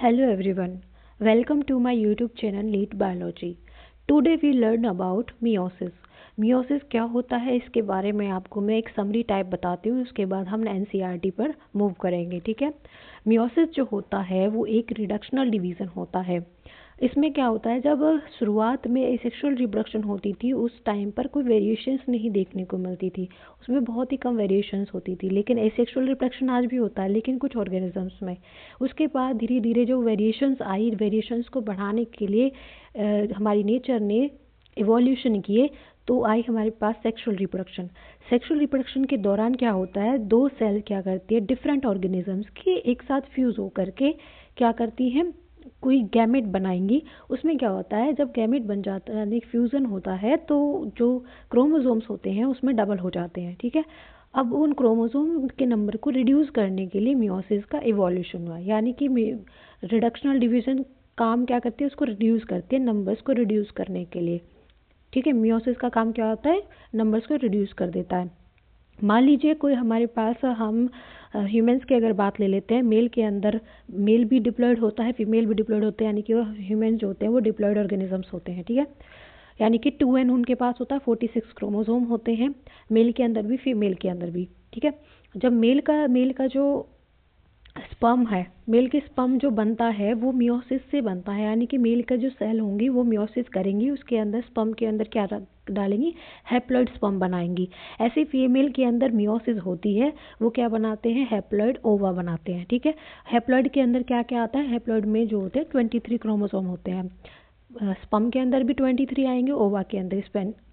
Hello everyone, welcome to my YouTube channel Lead Biology. Today we learn about meiosis. meiosis क्या होता है इसके बारे में आपको मैं एक समरी टाइप बताती हूँ, उसके बाद हम NCERT पर मूव करेंगे. ठीक है. meiosis जो होता है वो एक रिडक्शनल डिवीज़न होता है. इसमें क्या होता है, जब शुरुआत में एसेक्सुअल रिप्रोडक्शन होती थी उस टाइम पर कोई वेरिएशंस नहीं देखने को मिलती थी, उसमें बहुत ही कम वेरिएशंस होती थी. लेकिन एसेक्सुअल रिप्रोडक्शन आज भी होता है लेकिन कुछ ऑर्गेनिजम्स में. उसके बाद धीरे धीरे जो वेरिएशंस आई, वेरिएशंस को बढ़ाने के लिए हमारी नेचर ने इवोल्यूशन किए, तो आई हमारे पास सेक्सुअल रिप्रोडक्शन. सेक्सुअल रिप्रोडक्शन के दौरान क्या होता है, दो सेल क्या करती है, डिफरेंट ऑर्गेनिजम्स की एक साथ फ्यूज़ होकर के क्या करती हैं, कोई गैमेट बनाएंगी. उसमें क्या होता है, जब गैमेट बन जाता है यानी फ्यूज़न होता है तो जो क्रोमोसोम्स होते हैं उसमें डबल हो जाते हैं. ठीक है. अब उन क्रोमोसोम के नंबर को रिड्यूस करने के लिए मियोसिस का इवोल्यूशन हुआ. यानी कि रिडक्शनल डिवीज़न काम क्या करती है, उसको रिड्यूस करती है, नंबर्स को रिड्यूस करने के लिए. ठीक है. मियोसिस का काम क्या होता है, नंबर्स को रिड्यूस कर देता है. मान लीजिए कोई हमारे पास, हम ह्यूमंस की अगर बात ले लेते हैं, मेल के अंदर मेल भी डिप्लॉयड होता है, फीमेल भी डिप्लॉयड होते हैं, यानी कि वो ह्यूमंस जो होते हैं वो डिप्लॉयड ऑर्गेनिजम्स होते हैं. ठीक है. यानी कि 2n उनके पास होता है, 46 क्रोमोसोम होते हैं, मेल के अंदर भी फीमेल के अंदर भी. ठीक है. जब मेल का जो स्पर्म है, मेल के स्पर्म जो बनता है वो मियोसिस से बनता है. यानी कि मेल का जो सेल होंगी वो मियोसिस करेंगी, उसके अंदर स्पर्म के अंदर क्या डालेंगी, हैप्लॉइड स्पर्म बनाएंगी. ऐसे फीमेल के अंदर मियोसिस होती है, वो क्या बनाते हैं, हैप्लॉइड ओवा बनाते हैं. ठीक है. हैप्लॉइड के अंदर क्या क्या आता है, हैप्लॉइड में जो होते हैं 23 क्रोमोसोम होते हैं. स्पर्म के अंदर भी 23 आएंगे, ओवा के अंदर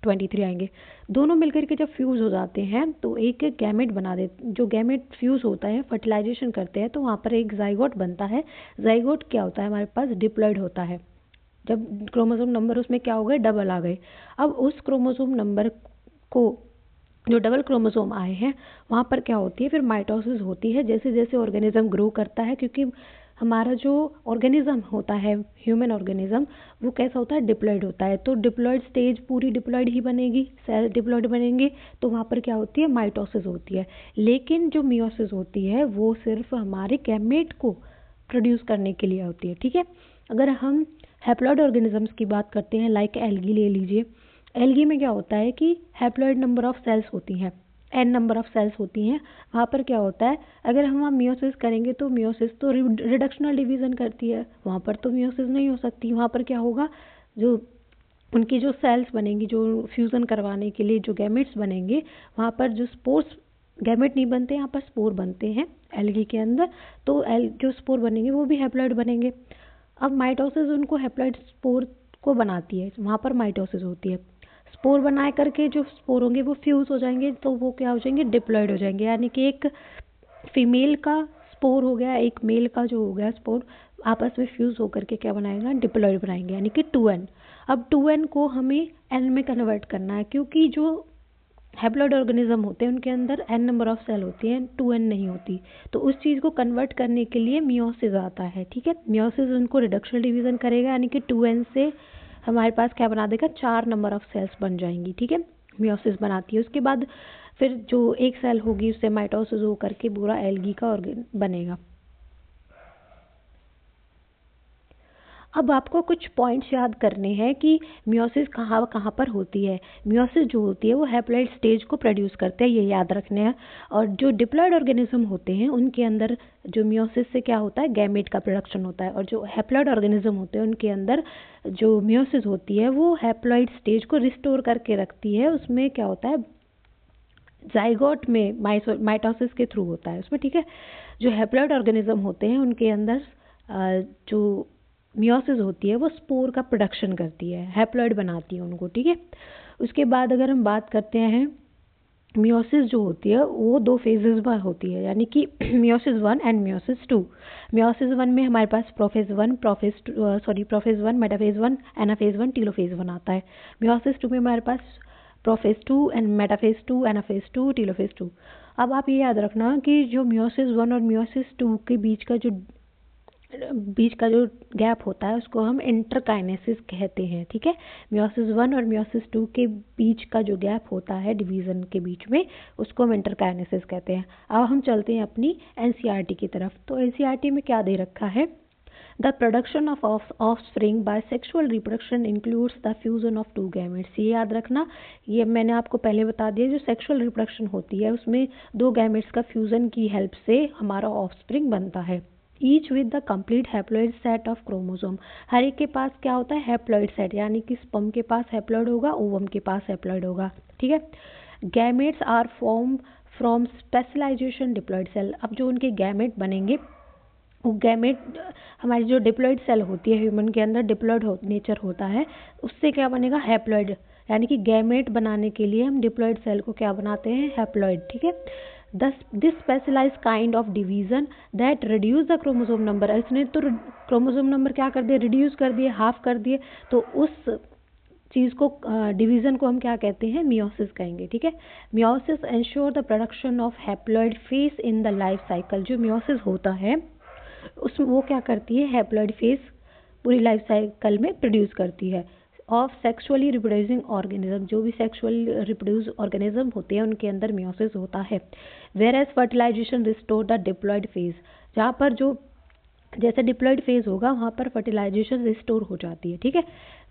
23 आएंगे. दोनों मिलकर के जब फ्यूज़ हो जाते हैं तो एक गैमेट बना देते. जो गैमेट फ्यूज़ होता है, फर्टिलाइजेशन करते हैं, तो वहाँ पर एक जाइगोट बनता है. जाइगोट क्या होता है, हमारे पास डिप्लॉयड होता है. जब क्रोमोसोम नंबर उसमें क्या हो गए, डबल आ गए. अब उस क्रोमोसोम नंबर को, जो डबल क्रोमोसोम आए हैं, वहाँ पर क्या होती है, फिर माइटोसिस होती है. जैसे जैसे ऑर्गेनिज्म ग्रो करता है, क्योंकि हमारा जो ऑर्गेनिज्म होता है, ह्यूमन ऑर्गेनिज्म, वो कैसा होता है, डिप्लॉयड होता है. तो डिप्लॉयड स्टेज पूरी डिप्लॉयड ही बनेगी, सेल डिप्लॉयड बनेंगे, तो वहाँ पर क्या होती है, माइटोसिस होती है. लेकिन जो मियोसिस होती है वो सिर्फ हमारे गैमेट को प्रोड्यूस करने के लिए होती है. ठीक है. अगर हम हैप्लॉइड ऑर्गेनिजम्स की बात करते हैं, लाइक एल्गी ले लीजिए. एल्गी में क्या होता है कि हैप्लॉइड नंबर ऑफ सेल्स होती हैं, n नंबर ऑफ सेल्स होती हैं. वहाँ पर क्या होता है, अगर हम मियोसिस करेंगे तो मियोसिस तो रिडक्शनल डिवीज़न करती है, वहाँ पर तो मियोसिस नहीं हो सकती. वहाँ पर क्या होगा, जो उनकी जो सेल्स बनेंगी, जो फ्यूज़न करवाने के लिए जो गैमेट्स बनेंगे, वहाँ पर जो स्पोर्स, गैमेट नहीं बनते, यहाँ पर स्पोर बनते हैं एल्गी के अंदर. तो जो स्पोर बनेंगे वो भी हैप्लॉइड बनेंगे. अब माइटोसिस उनको हैप्लॉइड स्पोर को बनाती है, वहाँ पर माइटोसिस होती है. स्पोर बनाए करके जो स्पोर होंगे वो फ्यूज़ हो जाएंगे, तो वो क्या हो जाएंगे, डिप्लॉयड हो जाएंगे. यानी कि एक फीमेल का स्पोर हो गया, एक मेल का जो हो गया स्पोर, आपस में फ्यूज़ होकर के क्या बनाएगा, डिप्लॉयड बनाएंगे, यानी कि 2n. अब 2n को हमें n में कन्वर्ट करना है, क्योंकि जो हैप्लॉइड ऑर्गेनिज्म होते हैं उनके अंदर n नंबर ऑफ सेल होती हैं, 2n नहीं होती. तो उस चीज़ को कन्वर्ट करने के लिए मियोसिस आता है. ठीक है. मियोसिस उनको रिडक्शनल डिवीज़न करेगा, यानी कि 2n से हमारे पास क्या बना देगा, 4 नंबर ऑफ सेल्स बन जाएंगी. ठीक है. मियोसिस बनाती है. उसके बाद फिर जो एक सेल होगी उससे माइटोसिस हो करके पूरा एल्गी का ऑर्गेन बनेगा. अब आपको कुछ पॉइंट्स याद करने हैं कि मियोसिस कहाँ कहाँ पर होती है. मियोसिस जो होती है वो हैप्लॉइड स्टेज को प्रोड्यूस करते हैं, ये याद रखने हैं. और जो डिप्लॉयड ऑर्गेनिज्म होते हैं उनके अंदर जो मियोसिस से क्या होता है, गैमेट का प्रोडक्शन होता है. और जो हैप्लॉइड ऑर्गेनिज्म होते हैं उनके अंदर जो मियोसिस होती है वो हैप्लॉइड स्टेज को रिस्टोर करके रखती है. उसमें क्या होता है, जाइगोट में माइटोसिस के थ्रू होता है उसमें. ठीक है. जो हैप्लॉइड ऑर्गेनिज्म होते हैं उनके अंदर जो मियोसिस होती है वो स्पोर का प्रोडक्शन करती है, हैप्लॉइड बनाती है उनको. ठीक है. उसके बाद अगर हम बात करते हैं, मियोसिस जो होती है वो दो फेजेस में होती है, यानी कि मियोसिस 1 एंड मियोसिस 2. मियोसिस 1 में हमारे पास प्रोफेज 1, मेटाफेज 1, एनाफेज 1, टीलोफेज 1 आता है. मियोसिस 2 में हमारे पास prophase 2 and metaphase 2, anaphase 2, telophase 2. अब आप ये याद रखना कि जो मियोसिस 1 और मियोसिस 2 के बीच का जो गैप होता है उसको हम इंटरकाइनेसिस कहते हैं. ठीक है. मियोसिस 1 और मियोसिस 2 के बीच का जो गैप होता है डिवीज़न के बीच में, उसको हम इंटरकाइनेसिस कहते हैं. अब हम चलते हैं अपनी एनसीईआरटी की तरफ. तो एनसीईआरटी में क्या दे रखा है, the production of offspring by sexual reproduction includes the fusion of two gametes. ये याद रखना, ये मैंने आपको पहले बता दिया, जो सेक्सुअल रिप्रोडक्शन होती है उसमें दो गैमेट्स का फ्यूजन की हेल्प से हमारा ऑफस्प्रिंग बनता है। Each with the complete haploid set of chromosome. हर एक के पास क्या होता है, हैप्लॉइड सेट, यानी कि स्पर्म के पास हैप्लॉइड होगा, ओवम के पास हैप्लॉइड होगा। ठीक है। Gametes are form from specialisation diploid cell. अब जो उनके गैमेट बनेंगे, वो गैमेट, हमारी जो डिप्लॉइड सेल होती है ह्यूमन के अंदर डिप्लॉइड नेचर होता है, उससे क्या बनेगा, हैप्लॉइड। यानी कि गैमेट बनाने के लिए हम डिप्लॉइड सेल को क्या बनाते हैं, हैप्लॉइड। ठीक है। This specialize kind of division that reduce the chromosome number. इसने तो क्रोमोसोम नंबर क्या कर दिया, रिड्यूस कर दिए, हाफ कर दिए। तो उस चीज़ को, डिवीजन को हम क्या कहते हैं, मियोसिस कहेंगे। ठीक है। Meiosis ensure the production of haploid face in the life cycle. जो मियोसिस होता है उसमें वो क्या करती है, हैप्लॉइड फेस पूरी लाइफ साइकिल में प्रोड्यूस करती है। ऑफ सेक्सुअली रिप्रोड्यूसिंग ऑर्गेनिज्म, जो भी सेक्सुअल रिप्रोड्यूस ऑर्गेनिज्म होते हैं उनके अंदर मियोसिस होता है। Whereas fertilization restore the diploid phase. जहाँ पर जो जैसे डिप्लॉइड फेज होगा वहाँ पर फर्टिलाइजेशन रिस्टोर हो जाती है। ठीक है।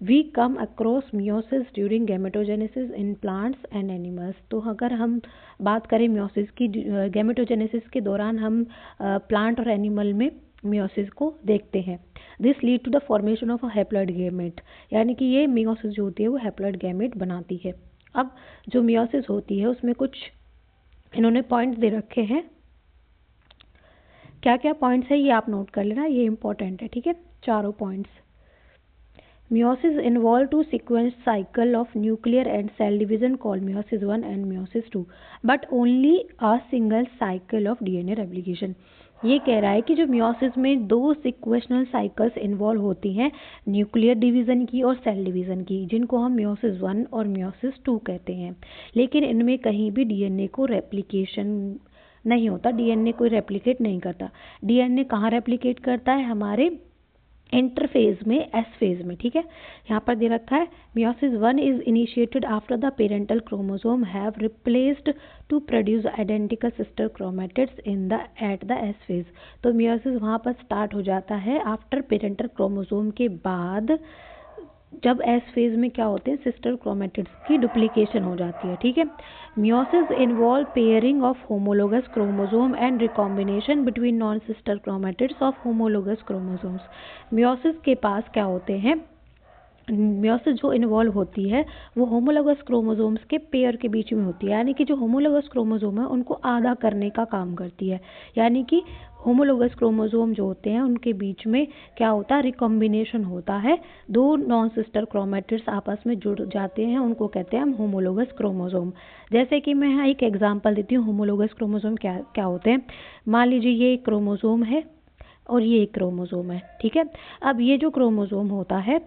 We come across meiosis during gametogenesis in plants and animals. तो अगर हम बात करें मियोसिस की, गैमेटोजेनेसिस के दौरान हम प्लांट और एनिमल में मियोसिस को देखते हैं। This lead to the formation of a haploid gamete. यानी कि ये मियोसिस जो होती है वो हैप्लॉइड गैमेट बनाती है। अब जो मियोसिस होती है उसमें कुछ इन्होंने पॉइंट्स दे रखे हैं। क्या क्या पॉइंट्स है ये आप नोट कर लेना, ये इंपॉर्टेंट है। ठीक है। चारों points. Meiosis involve two sequence cycle of nuclear and cell division called meiosis 1 and meiosis 2, but only a single cycle of DNA replication। ये कह रहा है कि जो मियोसिस में दो सिक्वेशनल साइकिल्स इन्वॉल्व होती हैं, न्यूक्लियर डिवीजन की और सेल डिवीजन की, जिनको हम मियोसिस 1 और मियोसिस 2 कहते हैं। लेकिन इनमें कहीं भी डीएनए को रेप्लिकेशन नहीं होता, डीएनए कोई रेप्लिकेट नहीं करता। डीएनए कहाँ रेप्लिकेट करता है, हमारे इंटरफेज में, एस फेज में। ठीक है। यहाँ पर दे रखा है meiosis 1 is initiated after the parental chromosome have replaced to produce identical sister chromatids in the at the S phase. तो मियोसिस वहाँ पर स्टार्ट हो जाता है आफ्टर पेरेंटल क्रोमोसोम के बाद, जब एस फेज में क्या होते हैं, सिस्टर क्रोमेटिड्स की डुप्लीकेशन हो जाती है। ठीक है। Meiosis involve pairing of homologous chromosome and recombination between non sister chromatids of homologous chromosomes. Meiosis के पास क्या होते हैं, मियोसिस जो इन्वॉल्व होती है वो होमोलोगस क्रोमोसोम्स के पेयर के बीच में होती है। यानी कि जो होमोलोगस क्रोमोसोम है उनको आधा करने का काम करती है। यानी कि होमोलोगस क्रोमोसोम जो होते हैं उनके बीच में क्या होता है, रिकॉम्बिनेशन होता है, दो नॉन सिस्टर क्रोमेटिड्स आपस में जुड़ जाते हैं, उनको कहते हैं हम होमोलोगस क्रोमोसोम। जैसे कि मैं यहाँ एक एग्जांपल देती हूँ, होमोलोगस क्रोमोसोम क्या क्या होते हैं। मान लीजिए ये एक क्रोमोसोम है और ये एक क्रोमोसोम है। ठीक है। अब ये जो क्रोमोसोम होता है,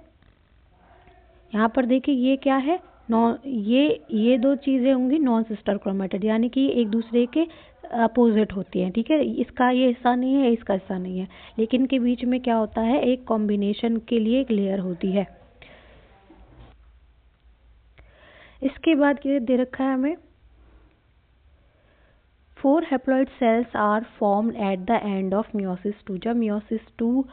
यहाँ पर देखिए ये क्या है, ये दो चीज़ें होंगी नॉन सिस्टर क्रोमेटिड, यानी कि एक दूसरे के अपोजिट होती हैं। ठीक है। इसका ये हिस्सा नहीं है, इसका हिस्सा नहीं है, लेकिन के बीच में क्या होता है, एक कॉम्बिनेशन के लिए एक लेयर होती है। इसके बाद ये दे रखा है हमें, 4 haploid cells are formed at the end of meiosis 2। जब मियोसिस 2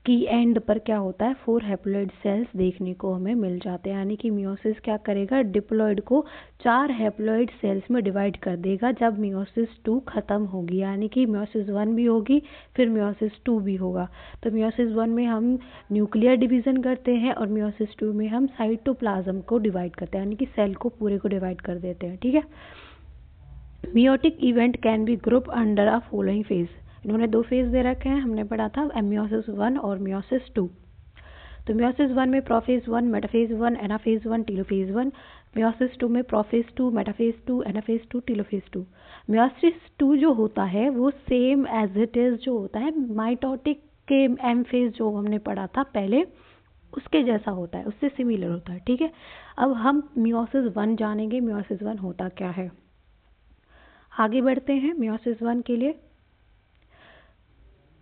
की एंड पर क्या होता है, 4 हैप्लॉइड सेल्स देखने को हमें मिल जाते हैं। यानी कि मियोसिस क्या करेगा, डिप्लॉइड को 4 हैप्लॉइड सेल्स में डिवाइड कर देगा जब मियोसिस 2 खत्म होगी। यानी कि मियोसिस 1 भी होगी, फिर मियोसिस 2 भी होगा। तो मियोसिस 1 में हम न्यूक्लियर डिवीजन करते हैं और मियोसिस 2 में हम साइटोप्लाज्म को डिवाइड करते हैं, यानी कि सेल को पूरे को डिवाइड कर देते हैं। ठीक है। Meiotic event can be group under a following phase. इन्होंने दो फेज दे रखे हैं, हमने पढ़ा था मियोसिस 1 और मियोसिस 2। तो मियोसिस 1 में prophase 1, metaphase 1, anaphase 1, telophase 1। Meiosis 2 में prophase 2, metaphase 2, anaphase 2, telophase 2। Meiosis 2 जो होता है वो सेम एज इट इज जो होता है माइटोटिक के एम फेज जो हमने पढ़ा था पहले, उसके जैसा होता है, उससे सिमिलर होता है। ठीक है। अब हम मियोसिस 1 जानेंगे, मियोसिस 1 होता क्या है। आगे बढ़ते हैं मियोसिस 1 के लिए।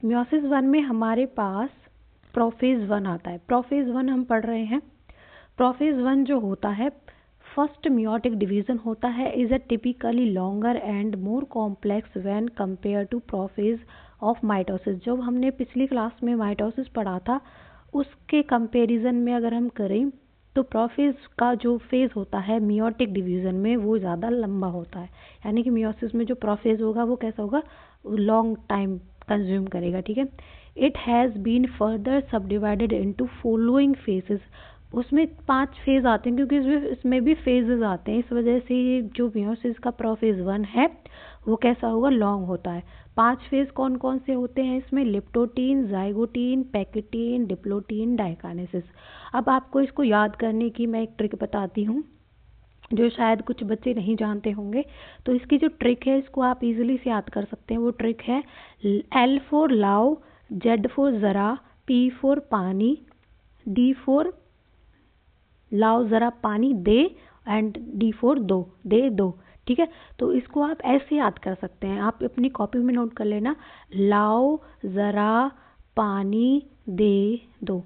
मियोसिस 1 में हमारे पास प्रोफेज 1 आता है। प्रोफेज 1 हम पढ़ रहे हैं। प्रोफेज 1 जो होता है, फर्स्ट मियोटिक डिवीजन होता है, is a typically longer and more complex when compare to prophase of mitosis. जब हमने पिछली क्लास में माइटोसिस पढ़ा था उसके कंपैरिजन में अगर हम करें तो प्रोफेज का जो फेज होता है मियोटिक डिवीजन में वो ज़्यादा लंबा होता है, यानी कि मियोसिस में जो प्रोफेज होगा वो कैसा होगा, लॉन्ग टाइम कंज्यूम करेगा। ठीक है। इट हैज़ बीन फर्दर सब डिवाइडेड इंटू फॉलोइंग फेजेस। उसमें 5 फेज आते हैं क्योंकि इसमें भी फेजेस आते हैं, इस वजह से ये जो मियोसिस का प्रोफेज 1 है वो कैसा होगा, लॉन्ग होता है। 5 फेज कौन कौन से होते हैं इसमें, leptotene, zygotene, pachytene, diplotene, diakinesis. अब आपको इसको याद करने की मैं एक ट्रिक बताती हूँ जो शायद कुछ बच्चे नहीं जानते होंगे। तो इसकी जो ट्रिक है इसको आप इजीली से याद कर सकते हैं। वो ट्रिक है L फॉर लाव, Z फॉर ज़रा, P फॉर पानी, D फॉर लाओ ज़रा पानी दे, एंड D फॉर दो, दे दो। ठीक है। तो इसको आप ऐसे याद कर सकते हैं, आप अपनी कॉपी में नोट कर लेना, लाओ ज़रा पानी दे दो।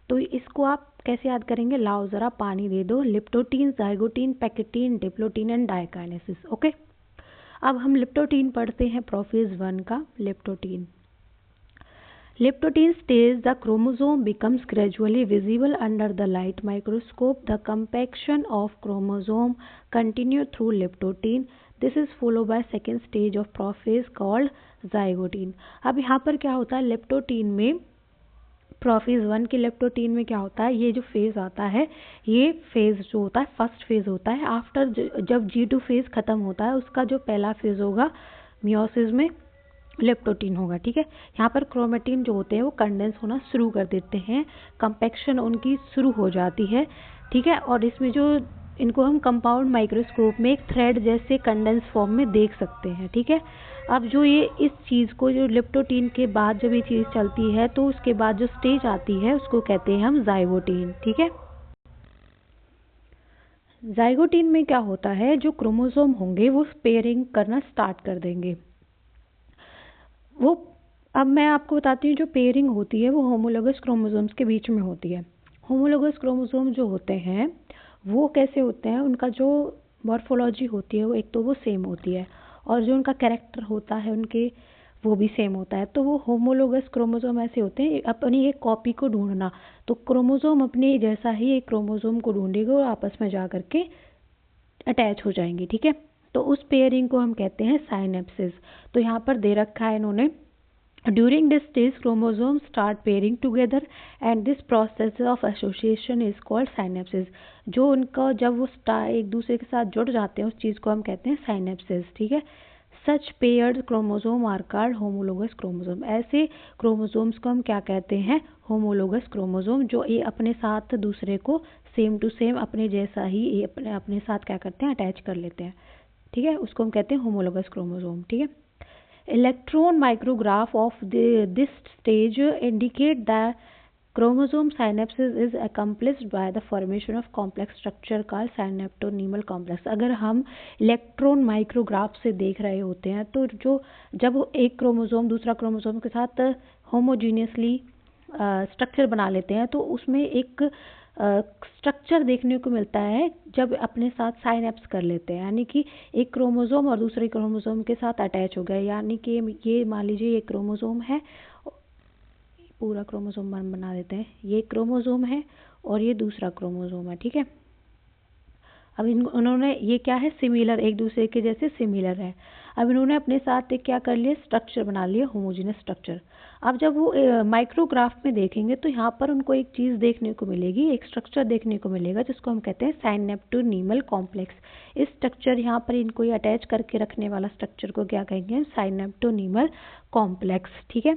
तो इसको आप कैसे याद करेंगे, लाओ ज़रा पानी दे दो, leptotene, zygotene, pachytene, diplotene and diakinesis. Okay. अब हम लिप्टोटीन पढ़ते हैं, प्रोफेज 1 का leptotene. Liptotin stage the chromosome becomes gradually visible under the light microscope. The compaction of chromosome continue through liptotin. This is followed by second stage of prophase called zygote. अब यहाँ पर क्या होता है, leptotene में prophase 1 के leptotene में क्या होता है, ये जो फेज आता है ये फेज जो होता है फर्स्ट फेज होता है। आफ्टर जब G2 फेज खत्म होता है उसका जो पहला फेज होगा मियोसिस में लिप्टोटीन होगा। ठीक है। यहाँ पर क्रोमेटिन जो होते हैं वो कंडेंस होना शुरू कर देते हैं, कंपैक्शन उनकी शुरू हो जाती है। ठीक है। और इसमें जो इनको हम कंपाउंड माइक्रोस्कोप में एक थ्रेड जैसे कंडेंस फॉर्म में देख सकते हैं। ठीक है। अब जो ये इस चीज़ को जो लिप्टोटीन के बाद जब ये चीज़ चलती है तो उसके बाद जो स्टेज आती है उसको कहते हैं हम जाइगोटीन। ठीक है। जाइगोटीन में क्या होता है, जो क्रोमोसोम होंगे वो पेयरिंग करना स्टार्ट कर देंगे। वो अब मैं आपको बताती हूँ, जो पेयरिंग होती है वो होमोलोगस क्रोमोसोम्स के बीच में होती है। होमोलोगस क्रोमोसोम जो होते हैं वो कैसे होते हैं, उनका जो मॉर्फोलॉजी होती है वो एक तो वो सेम होती है और जो उनका कैरेक्टर होता है उनके वो भी सेम होता है। तो वो होमोलोगस क्रोमोसोम ऐसे होते हैं, अपनी एक कॉपी को ढूंढना, तो क्रोमोसोम अपने जैसा ही एक क्रोमोसोम को ढूंढेगा और आपस में जा करके अटैच हो जाएंगे। ठीक है। तो उस पेयरिंग को हम कहते हैं साइनेप्सिस। तो यहाँ पर दे रखा है इन्होंने, during this stage chromosome start pairing together and this process of association is called synapsis. जो उनका जब वो एक दूसरे के साथ जुड़ जाते हैं उस चीज़ को हम कहते हैं साइनेप्सिस। ठीक है। Such paired chromosome are called homologous chromosome. ऐसे क्रोमोसोम्स को हम क्या कहते हैं, होमोलोगस क्रोमोसोम, जो ये अपने साथ दूसरे को सेम टू सेम अपने जैसा ही ये अपने साथ क्या करते हैं, अटैच कर लेते हैं। ठीक है। उसको हम कहते हैं होमोलोगस क्रोमोसोम। ठीक है। Electron micrograph of this stage indicate the chromosome synapses is accomplished by the formation of complex structure called synaptonemal complex। अगर हम इलेक्ट्रॉन माइक्रोग्राफ से देख रहे होते हैं तो जो जब एक क्रोमोसोम दूसरा क्रोमोसोम के साथ होमोजीनियसली स्ट्रक्चर बना लेते हैं तो उसमें एक स्ट्रक्चर देखने को मिलता है जब अपने साथ साइनेप्स कर लेते हैं, यानी कि एक क्रोमोसोम और दूसरे क्रोमोसोम के साथ अटैच हो गए। यानी कि ये मान लीजिए ये क्रोमोसोम है, पूरा क्रोमोसोम बना देते हैं, ये क्रोमोसोम है और ये दूसरा क्रोमोसोम है। ठीक है। अब उन्होंने ये क्या है, सिमिलर, एक दूसरे के जैसे सिमिलर है। अब इन्होंने अपने साथ एक क्या कर लिया, स्ट्रक्चर बना लिया, होमोजेनस स्ट्रक्चर। अब जब वो माइक्रोग्राफ में देखेंगे तो यहाँ पर उनको एक चीज़ देखने को मिलेगी, एक स्ट्रक्चर देखने को मिलेगा जिसको हम कहते हैं साइनेप्टोनीमल कॉम्प्लेक्स। इस स्ट्रक्चर यहाँ पर इनको ये अटैच करके रखने वाला स्ट्रक्चर को क्या कहेंगे, साइनेप्टोनीमल कॉम्प्लेक्स। ठीक है।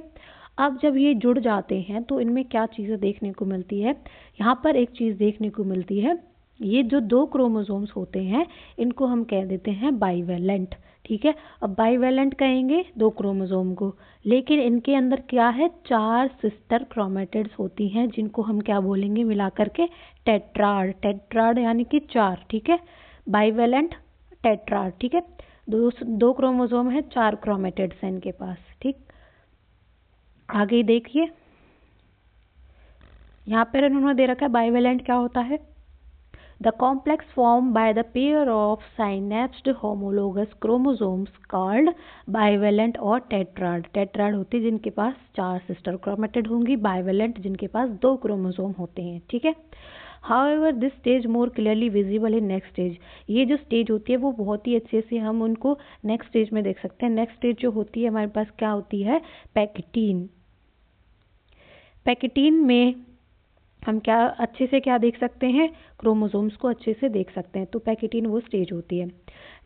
अब जब ये जुड़ जाते हैं तो इनमें क्या चीज़ें देखने को मिलती है, यहाँ पर एक चीज़ देखने को मिलती है, ये जो 2 क्रोमोसोम्स होते हैं इनको हम कह देते हैं बाइवेलेंट। ठीक है। अब बाइवेलेंट कहेंगे 2 क्रोमोसोम को, लेकिन इनके अंदर क्या है, 4 सिस्टर क्रोमेटिड्स होती हैं जिनको हम क्या बोलेंगे मिलाकर के, टेट्राड। टेट्राड यानी कि 4। ठीक है। Bivalent, tetrad. ठीक है। 2 क्रोमोसोम है, 4 क्रोमेटिड्स हैं इनके पास। ठीक। आगे देखिए, यहाँ पर इन्होंने दे रखा है बाइवेलेंट क्या होता है, the complex form by the pair of synapsed homologous chromosomes called bivalent or tetrad. Tetrad होते हैं जिनके पास 4 सिस्टर क्रोमेटिड होंगी, बाइवेलेंट जिनके पास 2 क्रोमोसोम होते हैं, ठीक है। However, this stage more clearly visible in next stage। ये जो स्टेज होती है वो बहुत ही अच्छे से हम उनको नेक्स्ट स्टेज में देख सकते हैं। नेक्स्ट स्टेज जो होती है हमारे पास क्या होती है, पैकेटीन। पैकेटीन में हम क्या अच्छे से क्या देख सकते हैं, क्रोमोसोम्स को अच्छे से देख सकते हैं। तो पैकेटीन वो स्टेज होती है।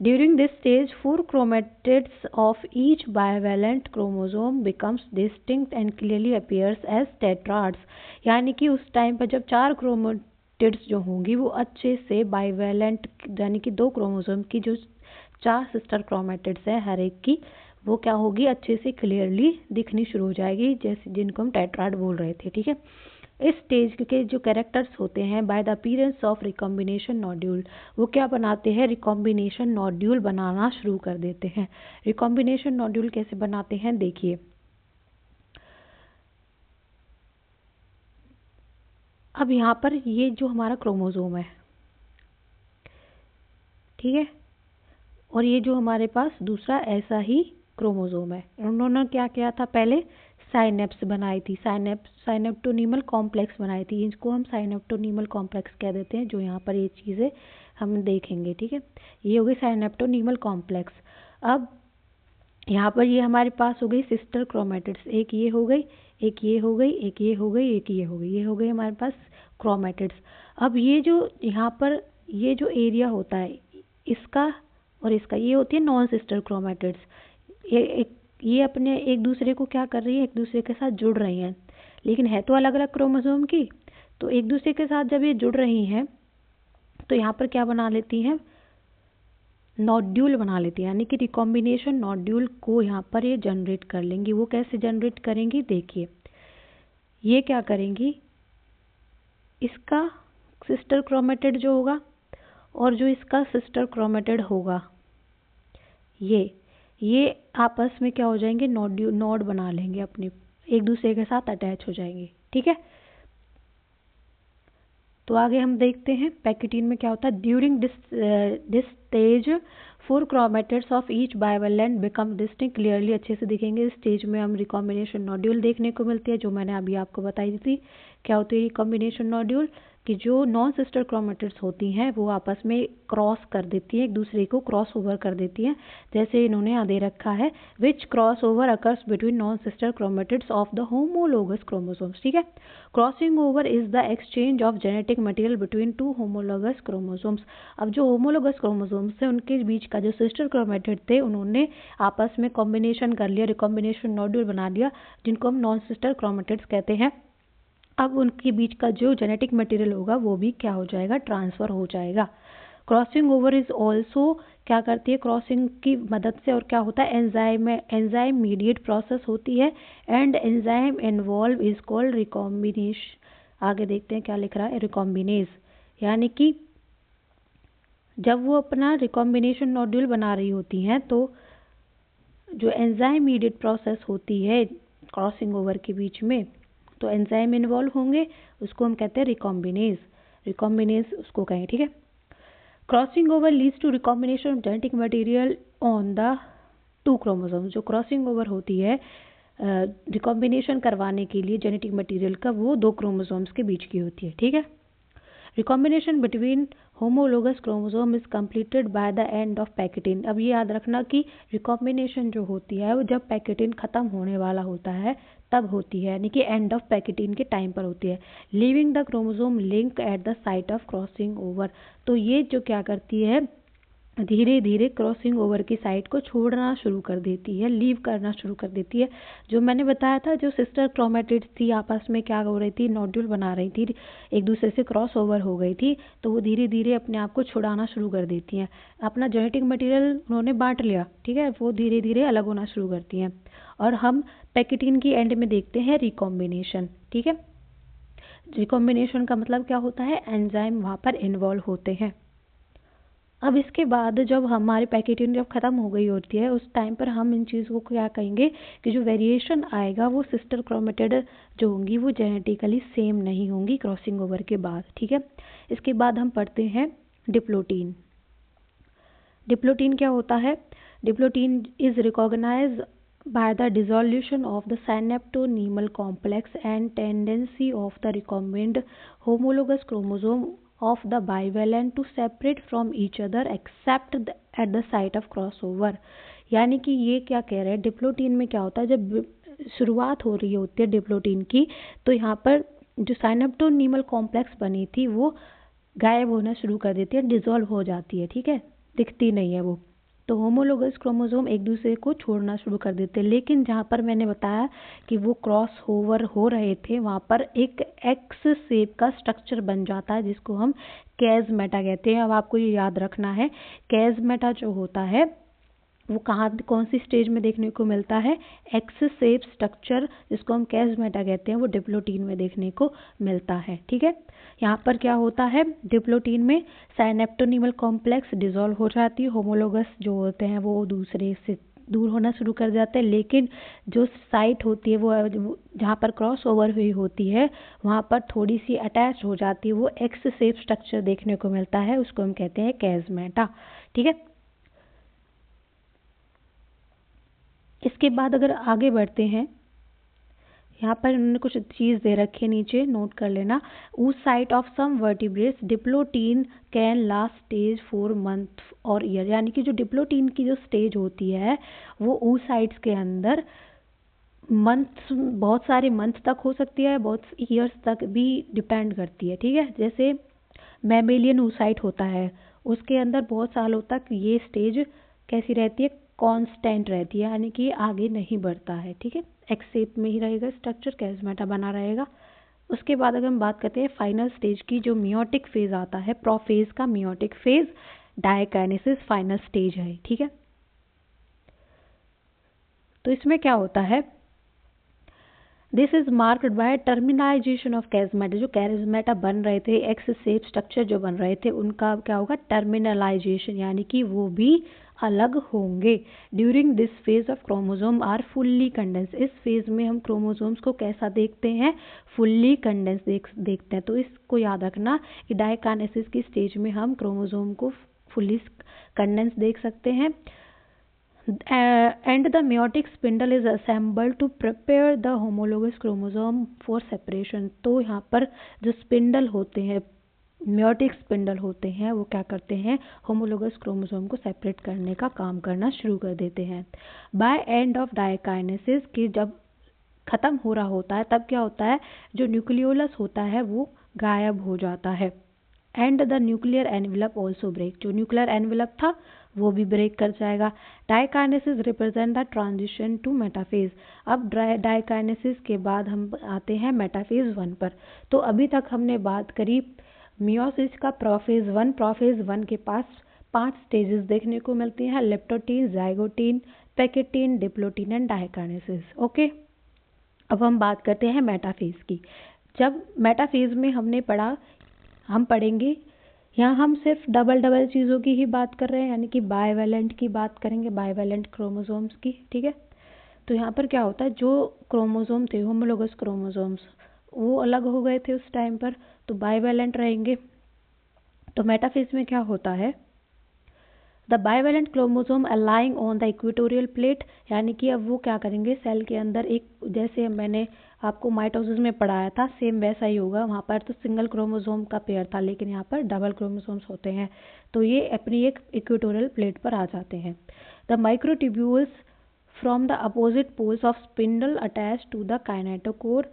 During this stage 4 chromatids of each bivalent chromosome becomes distinct and clearly appears as tetrads. यानी कि उस टाइम पर जब 4 क्रोमेटिड्स जो होंगी वो अच्छे से बाइवेलेंट यानी कि 2 क्रोमोसोम की जो 4 सिस्टर क्रोमेटिड्स है हर एक की, वो क्या होगी, अच्छे से क्लियरली दिखनी शुरू हो जाएगी, जैसे जिनको हम टेट्राड बोल रहे थे, ठीक है। इस स्टेज के जो कैरेक्टर्स होते हैं by the appearance of recombination nodule, वो क्या बनाते हैं, रिकॉम्बिनेशन नोड्यूल बनाना शुरू कर देते हैं। रिकॉम्बिनेशन नोड्यूल कैसे बनाते हैं, देखिए। अब यहाँ पर ये जो हमारा क्रोमोसोम है, ठीक है, और ये जो हमारे पास दूसरा ऐसा ही क्रोमोसोम है, उन्होंने क्या किया था, पहले साइनेप्स बनाई थी, साइनेप्टोनीमल कॉम्प्लेक्स बनाई थी। इसको हम साइनेप्टोनीमल कॉम्प्लेक्स कह देते हैं, जो यहाँ पर ये चीज़ें हम देखेंगे, ठीक है। ये हो गई साइनेप्टोनीमल कॉम्प्लेक्स। अब यहाँ पर ये हमारे पास हो गई सिस्टर क्रोमेटिड्स, एक ये हो गई, एक ये हो गई, एक ये हो गई, एक ये हो गई, ये हो गई हमारे पास क्रोमेटिड्स। अब ये जो यहाँ पर ये जो एरिया होता है इसका और इसका, ये होती है नॉन सिस्टर क्रोमेटिड्स। ये अपने एक दूसरे को क्या कर रही है, एक दूसरे के साथ जुड़ रही हैं, लेकिन है तो अलग अलग क्रोमोसोम की। तो एक दूसरे के साथ जब ये जुड़ रही हैं तो यहाँ पर क्या बना लेती हैं, नोड्यूल बना लेती है, यानी कि रिकॉम्बिनेशन नोड्यूल को यहाँ पर ये जनरेट कर लेंगी। वो कैसे जनरेट करेंगी, देखिए। ये क्या करेंगी, इसका सिस्टर क्रोमेटिड जो होगा और जो इसका सिस्टर क्रोमेटिड होगा, ये आपस में क्या हो जाएंगे, नोड बना लेंगे, अपने एक दूसरे के साथ अटैच हो जाएंगे, ठीक है। तो आगे हम देखते हैं पैकेटीन में क्या होता है। During this stage 4 chromatids of each bivalent become distinct clearly, अच्छे से दिखेंगे। इस स्टेज में हम रिकॉम्बिनेशन नोड्यूल देखने को मिलती है, जो मैंने अभी आपको बताई थी। क्या होती है रिकॉम्बिनेशन नोड्यूल, कि जो नॉन सिस्टर क्रोमेटिड्स होती हैं वो आपस में क्रॉस कर देती हैं, एक दूसरे को क्रॉस ओवर कर देती हैं, जैसे इन्होंने यहाँ दे रखा है, विच cross over occurs between non sister chromatids of the homologous chromosomes, ठीक है। Crossing over is the exchange of genetic material between 2 homologous chromosomes. अब जो होमोलोगस क्रोमोसोम्स थे उनके बीच का जो सिस्टर क्रोमेटिड थे उन्होंने आपस में कॉम्बिनेशन कर लिया, रिकॉम्बिनेशन नोड्यूल बना लिया, जिनको हम नॉन सिस्टर क्रोमेटिड्स कहते हैं। अब उनके बीच का जो जेनेटिक मटेरियल होगा वो भी क्या हो जाएगा, ट्रांसफर हो जाएगा। क्रॉसिंग ओवर इज ऑल्सो क्या करती है, क्रॉसिंग की मदद से, और क्या होता है, एंजाइम मीडिएट प्रोसेस होती है, and enzyme involve is called recombination. आगे देखते हैं क्या लिख रहा है, रिकॉम्बिनेज। यानी कि जब वो अपना रिकॉम्बिनेशन नोड्यूल बना रही होती हैं तो जो एंजाइम मीडिएट प्रोसेस होती है क्रॉसिंग ओवर के बीच में, तो एंजाइम इन्वॉल्व होंगे, उसको हम कहते हैं रिकॉम्बिनेज उसको कहें, ठीक है। Crossing over leads to recombination of genetic material on the 2 chromosome. जो क्रॉसिंग ओवर होती है रिकॉम्बिनेशन करवाने के लिए जेनेटिक मटेरियल का, वो 2 क्रोमोसोम्स के बीच की होती है, ठीक है। Recombination between homologous chromosome is completed by the end of pachytene. अब ये याद रखना कि रिकॉम्बिनेशन जो होती है वो जब पैकेटीन खत्म होने वाला होता है तब होती है, यानी कि एंड ऑफ पैकेटीन के टाइम पर होती है। Leaving the chromosome link at the site of crossing over. तो ये जो क्या करती है, धीरे धीरे क्रॉसिंग ओवर की साइट को छोड़ना शुरू कर देती है, लीव करना शुरू कर देती है। जो मैंने बताया था, जो सिस्टर क्रोमेटिड्स थी आपस में क्या हो रही थी, नोड्यूल बना रही थी, एक दूसरे से क्रॉस ओवर हो गई थी, तो वो धीरे धीरे अपने आप को छुड़ाना शुरू कर देती हैं। अपना जेनेटिक मटेरियल उन्होंने बांट लिया, ठीक है, वो धीरे धीरे अलग होना शुरू करती हैं। और हम पैकेटीन की एंड में देखते हैं रिकॉम्बिनेशन, ठीक है। रिकॉम्बिनेशन का मतलब क्या होता है, एंजाइम वहाँ पर इन्वॉल्व होते हैं। अब इसके बाद जब हमारी पैकेटिंग जब ख़त्म हो गई होती है उस टाइम पर हम इन चीज़ों को क्या कहेंगे कि जो वेरिएशन आएगा वो सिस्टर क्रोमेटिड जो होंगी वो जेनेटिकली सेम नहीं होंगी क्रॉसिंग ओवर के बाद, ठीक है। इसके बाद हम पढ़ते हैं डिप्लोटीन। डिप्लोटीन क्या होता है? Diplotene is recognize by the dissolution of the synaptonemal complex and tendency of the recombinant homologous chromosome of the bivalent to separate from each other except at the site of crossover। यानी कि ये क्या कह रहे हैं, diplotene में क्या होता है, जब शुरुआत हो रही होती है डिप्लोटीन की तो यहाँ पर जो साइनेप्टोनीमल कॉम्प्लेक्स बनी थी वो गायब होना शुरू कर देती है, डिसॉल्व हो जाती है, ठीक है, दिखती नहीं है वो। तो होमोलोगस क्रोमोसोम एक दूसरे को छोड़ना शुरू कर देते हैं, लेकिन जहाँ पर मैंने बताया कि वो क्रॉस ओवर हो रहे थे वहाँ पर एक एक्स शेप का स्ट्रक्चर बन जाता है जिसको हम कैज़मेटा कहते हैं। अब आपको ये याद रखना है, कैज़मेटा जो होता है वो कौन सी स्टेज में देखने को मिलता है? एक्स शेप स्ट्रक्चर जिसको हम कैज़मेटा कहते हैं वो डिप्लोटीन में देखने को मिलता है, ठीक है। यहाँ पर क्या होता है, डिप्लोटीन में साइनेप्टोनीमल कॉम्प्लेक्स डिसॉल्व हो जाती है, होमोलोगस जो होते हैं वो दूसरे से दूर होना शुरू कर जाते हैं, लेकिन जो साइट होती है वो जहाँ पर क्रॉस ओवर हुई होती है वहाँ पर थोड़ी सी अटैच हो जाती है, वो एक्स शेप स्ट्रक्चर देखने को मिलता है, उसको हम कहते हैं कैज़मेटा, ठीक है। इसके बाद अगर आगे बढ़ते हैं, यहाँ पर उन्होंने कुछ चीज़ दे रखी है नीचे, नोट कर लेना। Oocyte of some vertebrates diplotene can last stage 4 month और ईयर, यानी कि जो डिप्लोटीन की जो स्टेज होती है वो ऊ साइट्स के अंदर मंथ, बहुत सारे मंथ तक हो सकती है, बहुत ईयर्स तक भी डिपेंड करती है, ठीक है। जैसे मैमेलियन oocyte होता है उसके अंदर बहुत सालों तक ये स्टेज कैसी रहती है, कांस्टेंट रहती है, यानी कि आगे नहीं बढ़ता है, ठीक है, एक्स शेप में ही रहेगा स्ट्रक्चर, कैज़मेटा बना रहेगा। उसके बाद अगर हम बात करते हैं फाइनल स्टेज की, जो मियोटिक फेज आता है, प्रोफेज का meiotic phase, diakinesis final stage है, ठीक है। तो इसमें क्या होता है, this is marked by terminalisation of chiasmata, जो कैज़मेटा बन रहे थे, एक्स शेप स्ट्रक्चर जो बन रहे थे उनका क्या होगा, टर्मिनलाइजेशन, यानी कि वो भी अलग होंगे। During this phase of chromosome are fully condense, इस फेज में हम क्रोमोसोम्स को कैसा देखते हैं, फुल्ली कंडेंस देखते हैं। तो इसको याद रखना कि डायकाइनेसिस की स्टेज में हम क्रोमोसोम को फुल्ली कंडेंस देख सकते हैं। And the meiotic spindle is assembled to prepare the homologous chromosome for separation। तो यहाँ पर जो स्पिंडल होते हैं, मियोटिक स्पिंडल होते हैं, वो क्या करते हैं, होमोलोगस क्रोमोसोम को सेपरेट करने का काम करना शुरू कर देते हैं। बाय एंड ऑफ डायकाइनेसिस की जब खत्म हो रहा होता है तब क्या होता है, जो न्यूक्लियोलस होता है वो गायब हो जाता है। And the nuclear envelope also break, जो न्यूक्लियर एनवेलप था वो भी ब्रेक कर जाएगा। Diakinesis represent the transition to metaphase. अब डायकाइनेसिस के बाद हम आते हैं मेटाफेज 1 पर। तो अभी तक हमने बात करी मियोसिस का प्रोफेज 1। प्रोफेज 1 के पास 5 स्टेजेस देखने को मिलती हैं, leptotene, zygotene, pachytene, diplotene and diakinesis, okay. अब हम बात करते हैं मेटाफेज की। जब मेटाफेज में हमने पढ़ा, हम पढ़ेंगे, यहाँ हम सिर्फ डबल चीज़ों की ही बात कर रहे हैं, यानी कि बाइवेलेंट की बात करेंगे, बाइवेलेंट क्रोमोसोम्स की, ठीक है। तो यहाँ पर क्या होता है, जो क्रोमोसोम थे होमोलोगस क्रोमोसोम्स वो अलग हो गए थे उस टाइम पर, तो बाइवेलेंट रहेंगे। तो मेटाफेज में क्या होता है, the bivalent chromosome aligning on the equatorial plate, यानी कि अब वो क्या करेंगे, सेल के अंदर एक, जैसे मैंने आपको माइटोसिस में पढ़ाया था सेम वैसा ही होगा, वहाँ पर तो सिंगल क्रोमोसोम का पेयर था लेकिन यहाँ पर डबल क्रोमोसोम्स होते हैं, तो ये अपनी एक इक्वेटोरियल प्लेट पर आ जाते हैं। The microtubules from the opposite poles of spindle attach to the kinetochore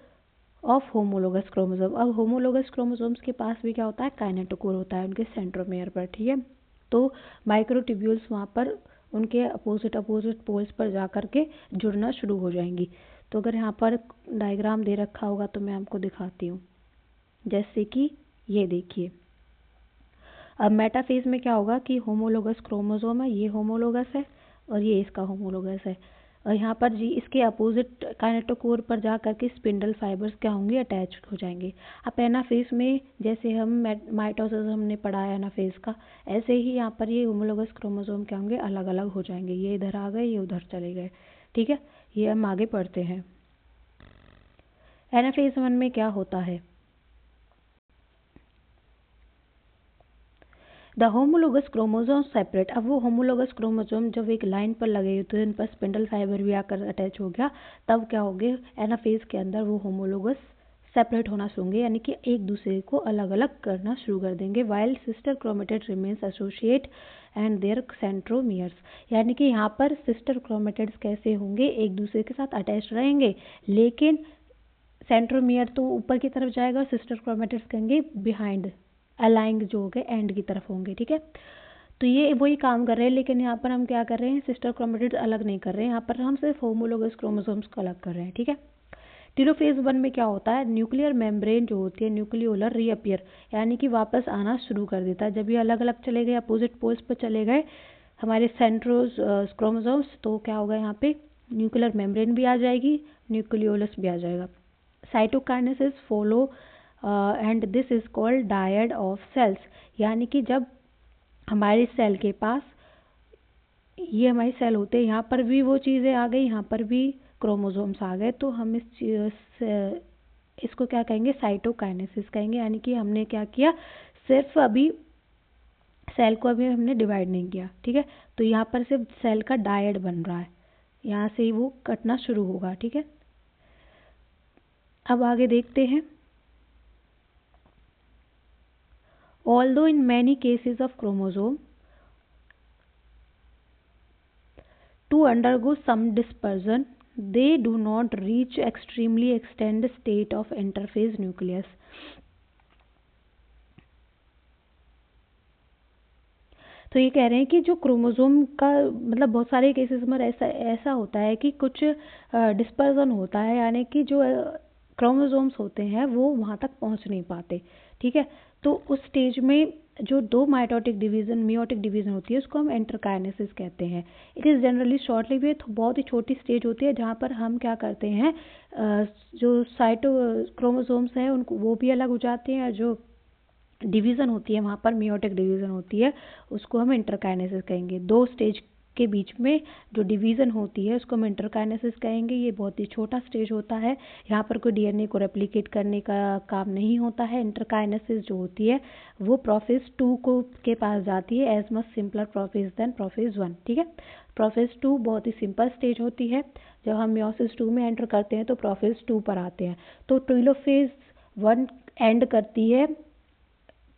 of homologous chromosome. अब होमोलोगस क्रोमोसोम्स के पास भी क्या होता है, काइनेटोकोर होता है उनके सेंट्रोमेयर पर, ठीक है। तो माइक्रोट्यूब्यूल्स वहाँ पर उनके अपोजिट पोल्स पर जा कर के जुड़ना शुरू हो जाएंगी। तो अगर यहाँ पर डायग्राम दे रखा होगा तो मैं आपको दिखाती हूँ, जैसे कि ये देखिए। अब मेटाफेज में क्या होगा कि होमोलोगस क्रोमोसोम है, ये होमोलोगस है और ये इसका होमोलोगस है। और यहाँ पर जी इसके अपोजिट काइनेटोकोर पर जा करके स्पिंडल फाइबर्स क्या होंगे, अटैच हो जाएंगे। अब एनाफेज में जैसे हम माइटोसिस हमने पढ़ा है एनाफेज का, ऐसे ही यहाँ पर ये होमोलोगस क्रोमोसोम क्या होंगे, अलग अलग हो जाएंगे। ये इधर आ गए, ये उधर चले गए, ठीक है। ये हम आगे पढ़ते हैं। एनाफेज 1 में क्या होता है, द होमोलोगस क्रोमोसोम सेपरेट। अब वो होमोलोगस क्रोमोसोम जब एक लाइन पर लगे हुए थे, उन पर स्पिंडल फाइबर भी आकर अटैच हो गया, तब क्या हो गया, एनाफेज के अंदर वो होमोलोगस सेपरेट होना शुरू होंगे, यानी कि एक दूसरे को अलग अलग करना शुरू कर देंगे। While sister chromated remains associate and their centromeres, यानी कि यहाँ पर सिस्टर क्रोमेटेड्स कैसे होंगे, एक दूसरे के साथ अटैच रहेंगे, लेकिन सेंट्रोमियर तो ऊपर की तरफ जाएगा, सिस्टर क्रोमेटिड्स कहेंगे बिहाइंड, अलाइंग जो हो गए एंड की तरफ होंगे, ठीक है। तो ये वही काम कर रहे हैं, लेकिन यहाँ पर हम क्या कर रहे हैं, सिस्टर क्रोमेटिड्स अलग नहीं कर रहे हैं, यहाँ पर हम सिर्फ होमोलोगस क्रोमोसोम्स को अलग कर रहे हैं, ठीक है। टेलोफेज 1 में क्या होता है, न्यूक्लियर मेम्ब्रेन जो होती है न्यूक्लियोलर रीअपियर, यानी कि वापस आना शुरू कर देता है। जब ये अलग अलग चले गए, अपोजिट पोल्स पर चले गए हमारे सेंट्रोज क्रोमोसोम्स, तो क्या होगा, यहाँ पे न्यूक्लियर मेम्ब्रेन भी आ जाएगी, न्यूक्लियोलस भी आ जाएगा। Cytokinesis follow and this is called dyad of cells, यानी कि जब हमारे सेल के पास ये हमारे सेल होते हैं, यहाँ पर भी वो चीज़ें आ गई, यहाँ पर भी क्रोमोसोम्स आ गए, तो हम इसको क्या कहेंगे, साइटोकाइनेसिस कहेंगे। यानी कि हमने क्या किया, सिर्फ अभी सेल को अभी हमने डिवाइड नहीं किया, ठीक है। तो यहाँ पर सिर्फ सेल का डायड बन रहा है, यहाँ से ही वो कटना शुरू होगा, ठीक है। अब आगे देखते हैं। Although in many cases of chromosome to undergo some dispersion, they do not reach extremely extended state of interphase nucleus. तो ये कह रहे हैं कि जो क्रोमोसोम का मतलब बहुत सारे केसेस में ऐसा होता है कि कुछ डिस्पर्जन होता है, यानी कि जो क्रोमोसोम्स होते हैं वो वहाँ तक पहुँच नहीं पाते, ठीक है। तो उस स्टेज में जो दो माइटोटिक डिवीजन होती है, उसको हम एंटरकाइनेसिस कहते हैं। इट इज़ जनरली शॉर्टली वे, बहुत ही छोटी स्टेज होती है, जहाँ पर हम क्या करते हैं, जो साइटो क्रोमोसोम्स हैं उनको वो भी अलग हो जाते हैं, और जो डिवीज़न होती है वहाँ पर मियोटिक डिवीज़न होती है, उसको हम इंटरकाइनेसिस कहेंगे। दो स्टेज के बीच में जो डिवीज़न होती है उसको हम इंटरकाइनेसिस कहेंगे। ये बहुत ही छोटा स्टेज होता है, यहाँ पर कोई डीएनए को रेप्लिकेट करने का काम नहीं होता है। इंटरकाइनेसिस जो होती है वो प्रोफेज 2 को के पास जाती है, as much simpler prophase than prophase 1, ठीक है। प्रोफेज 2 बहुत ही सिंपल स्टेज होती है। जब हम मियोसिस 2 में एंटर करते हैं तो प्रोफेज 2 पर आते हैं। तो टेलोफेज 1 एंड करती है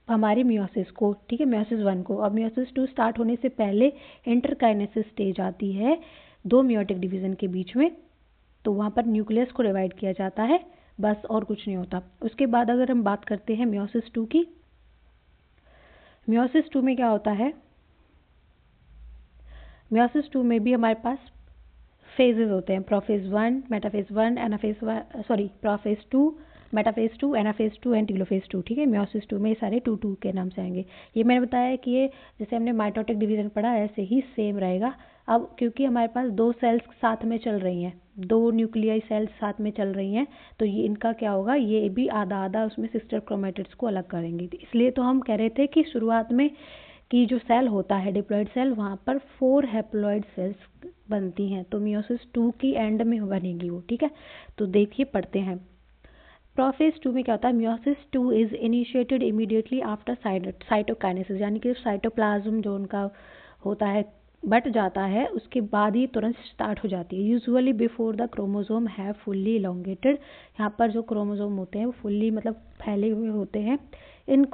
हमारी मियोसिस को, ठीक है, मियोसिस 1 को। अब मियोसिस 2 स्टार्ट होने से पहले इंटरकाइनेसिस स्टेज आती है दो मियोटिक डिवीजन के बीच में, तो वहाँ पर न्यूक्लियस को डिवाइड किया जाता है, बस और कुछ नहीं होता। उसके बाद अगर हम बात करते हैं मियोसिस 2 की, मियोसिस 2 में क्या होता है, मियोसिस 2 में भी हमारे पास फेजेस होते हैं, prophase 1, metaphase 1, anaphase 1, sorry prophase 2, metaphase 2, anaphase 2 and telophase 2, ठीक है। मियोसिस 2 में ये सारे 2 के नाम से आएंगे। ये मैंने बताया कि ये जैसे हमने माइटोटिक डिवीजन पढ़ा ऐसे ही सेम रहेगा। अब क्योंकि हमारे पास दो सेल्स साथ में चल रही हैं, दो न्यूक्लियाई सेल्स साथ में चल रही हैं, तो ये इनका क्या होगा, ये भी आधा आधा उसमें सिस्टर क्रोमेटिड्स को अलग करेंगे। इसलिए तो हम कह रहे थे कि शुरुआत में कि जो सेल होता है डिप्लॉइड सेल, वहाँ पर 4 हैप्लॉइड सेल्स बनती हैं, तो मियोसिस 2 की एंड में बनेगी वो, ठीक है। तो देखिए पढ़ते हैं। प्रोफेज 2 में क्या होता है, meiosis 2 is initiated immediately after cytokinesis, यानी कि साइटोप्लाज्म जो उनका होता है बट जाता है, उसके बाद ही तुरंत स्टार्ट हो जाती है। Usually before the chromosome have fully elongated, यहाँ पर जो क्रोमोसोम होते हैं वो फुल्ली मतलब फैले हुए होते हैं। In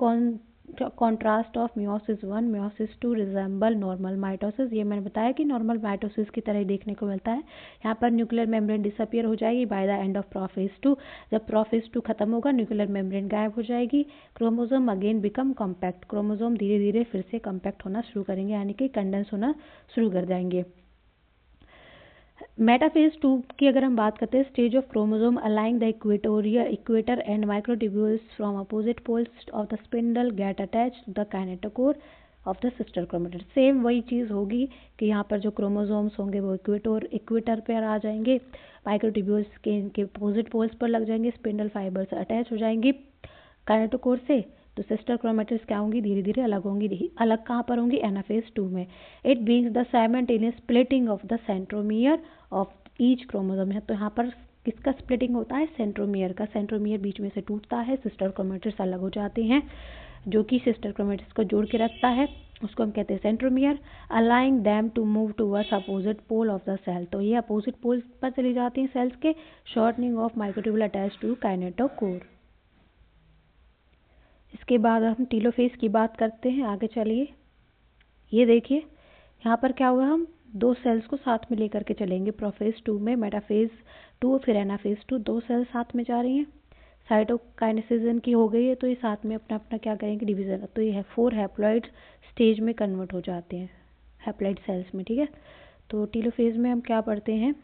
contrast of meiosis 1, meiosis 2 resemble normal mitosis, ये मैंने बताया कि नॉर्मल माइटोसिस की तरह ही देखने को मिलता है। यहाँ पर न्यूक्लियर मेम्ब्रेन डिसअपियर हो जाएगी by the end of prophase 2। जब प्रोफेज 2 खत्म होगा, न्यूक्लियर मेम्ब्रेन गायब हो जाएगी, chromosome again become compact, chromosome धीरे धीरे फिर से कॉम्पैक्ट होना शुरू करेंगे, यानी कि कंडेंस होना शुरू कर जाएंगे। मेटाफेज 2 की अगर हम बात करते हैं, stage of chromosome aligning the equator and microtubules from opposite poles of the spindle get attached to the kinetochore of the sister chromatid. Same वही चीज़ होगी कि यहाँ पर जो क्रोमोसोम्स होंगे वो इक्वेटर पर आ जाएंगे, माइक्रोट्यूब्यूल्स के अपोजिट पोल्स पर लग जाएंगे, स्पिंडल फाइबर से अटैच हो जाएंगी काइनेटोकोर से। तो सिस्टर क्रोमेटिड्स क्या होंगी, धीरे धीरे अलग होंगी। अलग कहाँ पर होंगी, एनाफेज 2 में। It beans the simultaneous splitting of the centromere of each chromosome है। तो यहाँ पर किसका स्प्लिटिंग होता है, सेंट्रोमियर का। सेंट्रोमियर बीच में से टूटता है, सिस्टर क्रोमेटिड्स अलग हो जाते हैं। जो कि सिस्टर क्रोमेटिड्स को जोड़ के रखता है उसको हम कहते हैं centromere. Aligning them to move towards opposite pole of the cell. तो ये अपोजिट पोल पर चली जाती हैं सेल्स के। Shortening of microtubule attach to kinetochore. इसके बाद हम टीलोफेज की बात करते हैं। आगे चलिए, ये देखिए यहाँ पर क्या हुआ, हम दो सेल्स को साथ में लेकर के चलेंगे। प्रोफेज 2 में, मेटाफेज 2 फिर एनाफेज 2, दो सेल्स साथ में जा रही हैं। साइटोकाइनेसिस की हो गई है तो ये साथ में अपना अपना क्या करेंगे, डिवीजन। तो ये 4 हैप्लॉइड स्टेज में कन्वर्ट हो जाते हैं, हैप्लॉइड सेल्स में, ठीक है। तो टीलोफेज में हम क्या पढ़ते हैं,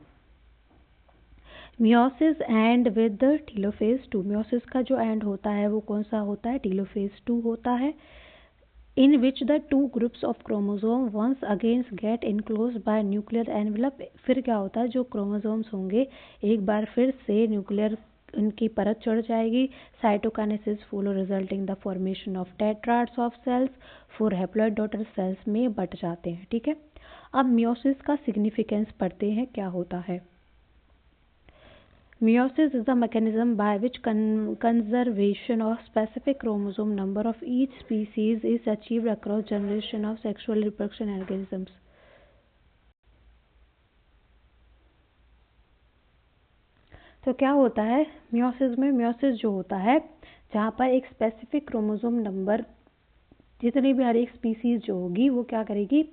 meiosis and with the telophase 2। Meiosis का जो एंड होता है वो कौन सा होता है, टीलोफेज 2 होता है। in which the two groups of chromosome once again get enclosed by nuclear envelope। फिर क्या होता है, जो क्रोमोसोम्स होंगे एक बार फिर से न्यूक्लियर उनकी परत चढ़ जाएगी। Cytokinesis follow resulting the formation of tetrads of cells. 4 haploid daughter cells में बट जाते हैं, ठीक है। अब मियोसिस का सिग्निफिकेंस पढ़ते हैं, क्या होता है। Meiosis is the mechanism by which conservation of specific chromosome number of each species is achieved across generation of sexual reproduction organisms। तो क्या होता है मियोसिस में, मियोसिस जो होता है जहाँ पर एक स्पेसिफिक क्रोमोसोम नंबर, जितनी भी हर एक स्पीसीज जो होगी वो क्या करेगी,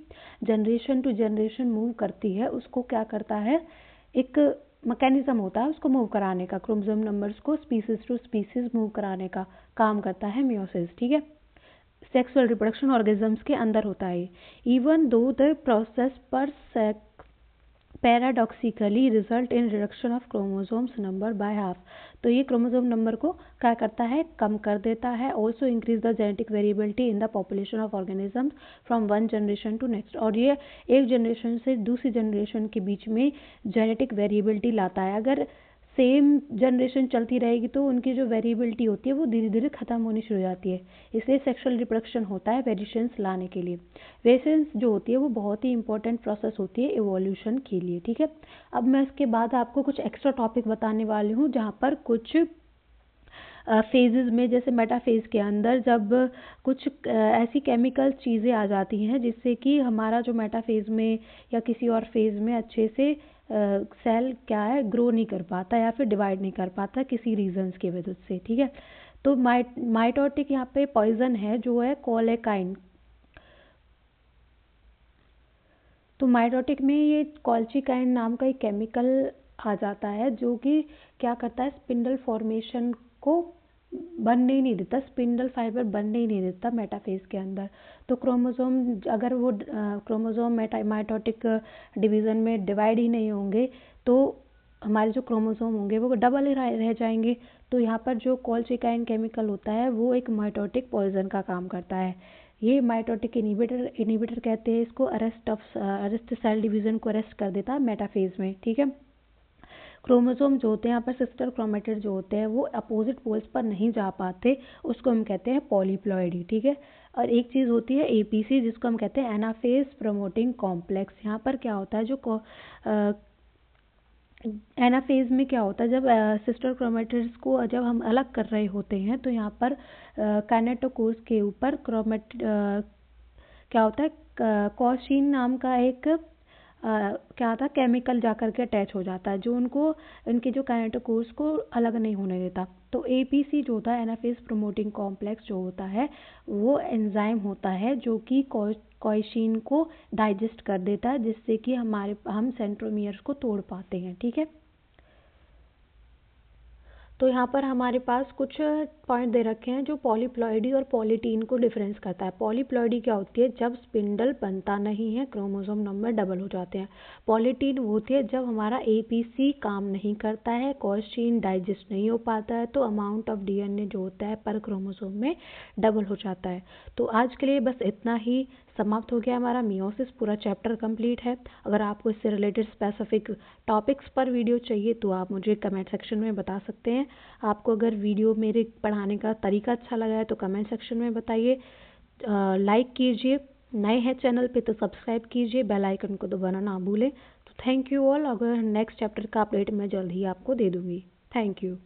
जनरेशन टू जनरेशन मूव करती है। उसको क्या करता है, एक मैकेनिज्म होता है उसको मूव कराने का, क्रोमोसोम नंबर्स को स्पीसीज टू स्पीसीज मूव कराने का काम करता है मियोसिस, ठीक है। सेक्सुअल रिप्रोडक्शन ऑर्गेनिजम्स के अंदर होता है। इवन दो द प्रोसेस पर paradoxically result in reduction of chromosomes number by half. तो ये क्रोमोसोम नंबर को क्या करता है, कम कर देता है। Also increase the genetic variability in the population of organisms from one generation to next. और ये एक जनरेशन से दूसरी जनरेशन के बीच में जेनेटिक वेरिएबिलिटी लाता है। अगर सेम जनरेशन चलती रहेगी तो उनकी जो वेरिएबिलिटी होती है वो धीरे धीरे खत्म होनी शुरू हो जाती है। इसलिए सेक्सुअल रिप्रोडक्शन होता है वेरिएशंस लाने के लिए। वेरिएशंस जो होती है वो बहुत ही इंपॉर्टेंट प्रोसेस होती है इवोल्यूशन के लिए, ठीक है। अब मैं इसके बाद आपको कुछ एक्स्ट्रा टॉपिक बताने वाली हूँ जहाँ पर कुछ फेजेस में, जैसे मेटाफेज के अंदर जब कुछ ऐसी केमिकल चीज़ें आ जाती हैं जिससे कि हमारा जो मेटाफेज में या किसी और फेज में अच्छे से सेल क्या है, ग्रो नहीं कर पाता या फिर डिवाइड नहीं कर पाता किसी रीजंस की वजह से, ठीक है। तो माइटोटिक यहाँ पे पॉइजन है जो है कोलेकाइन। तो माइटोटिक में ये कोल्चिकाइन नाम का एक केमिकल आ जाता है जो कि क्या करता है, स्पिंडल फॉर्मेशन को बनने ही नहीं देता, स्पिंडल फाइबर बनने ही नहीं देता मेटाफेज के अंदर। तो क्रोमोसोम, अगर वो क्रोमोसोम माइटोटिक डिवीज़न में डिवाइड ही नहीं होंगे तो हमारे जो क्रोमोसोम होंगे वो डबल ही रह जाएंगे। तो यहाँ पर जो कोल्चिकाइन केमिकल होता है वो एक माइटोटिक पॉइजन का काम करता है। ये माइटोटिक इनिबिटर कहते हैं इसको। अरेस्ट सेल डिवीज़न को अरेस्ट कर देता है मेटाफेज में, ठीक है। क्रोमोसोम जो होते हैं यहाँ पर सिस्टर क्रोमेटिड जो होते हैं वो अपोजिट पोल्स पर नहीं जा पाते, उसको हम कहते हैं पॉलीप्लॉइडी, ठीक है। और एक चीज़ होती है एपीसी जिसको हम कहते हैं एनाफेज प्रमोटिंग कॉम्प्लेक्स। यहाँ पर क्या होता है, जो एनाफेज में क्या होता है, जब सिस्टर क्रोमेटिड्स को जब हम अलग कर रहे होते हैं तो यहाँ पर काइनेटोकोर्स के ऊपर क्या होता है, कॉशीन नाम का एक क्या होता है केमिकल जाकर के अटैच हो जाता है जो उनके जो काइनेटोकोर्स को अलग नहीं होने देता। तो एपीसी जो होता है एनाफेज प्रमोटिंग कॉम्प्लेक्स जो होता है वो एंजाइम होता है जो कि कॉशीन को डाइजेस्ट कर देता है जिससे कि हम सेंट्रोमियर्स को तोड़ पाते हैं, ठीक है। तो यहाँ पर हमारे पास कुछ पॉइंट दे रखे हैं जो पॉलीप्लॉइडी और पॉलीटीन को डिफरेंस करता है। पॉलीप्लॉइडी क्या होती है? जब स्पिंडल बनता नहीं है, क्रोमोसोम नंबर डबल हो जाते हैं। पॉलीटीन वो होती है जब हमारा एपीसी काम नहीं करता है, कॉर्सिन डाइजेस्ट नहीं हो पाता है, तो अमाउंट ऑफ डीएनए जो होता है पर क्रोमोसोम में डबल हो जाता है। तो आज के लिए बस इतना ही। समाप्त हो गया हमारा मियोसिस, पूरा चैप्टर कंप्लीट है। अगर आपको इससे रिलेटेड स्पेसिफिक टॉपिक्स पर वीडियो चाहिए तो आप मुझे कमेंट सेक्शन में बता सकते हैं। आपको अगर वीडियो मेरे पढ़ाने का तरीका अच्छा लगा है तो कमेंट सेक्शन में बताइए। लाइक कीजिए, नए हैं चैनल पे तो सब्सक्राइब कीजिए, बेल आइकन को दबाना ना भूलें। तो थैंक यू ऑल। अगर नेक्स्ट चैप्टर का अपडेट मैं जल्द ही आपको दे दूँगी। Thank you.